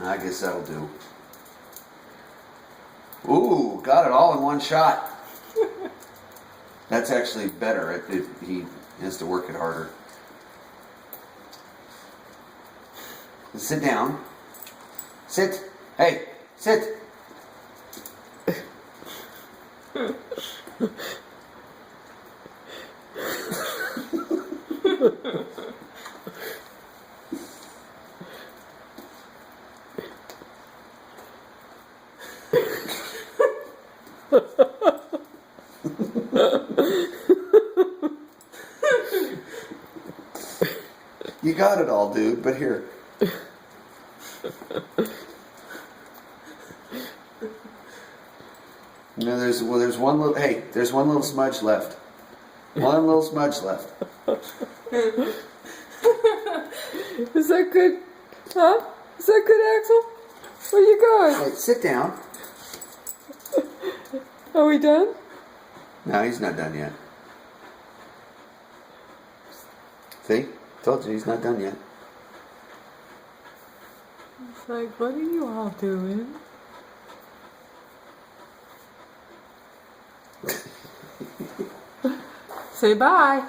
I guess that'll do. Ooh, got it all in one shot. That's actually better. He has to work it harder. Sit down. Sit. Hey, sit. You got it all, dude, but here. No, there's one little, hey, there's one little smudge left. One little smudge left. Is that good? Huh? Is that good, Axel? Where you going? Wait, sit down. Are we done? No, he's not done yet. See? Told you he's not done yet. It's like, what are you all doing? Say bye.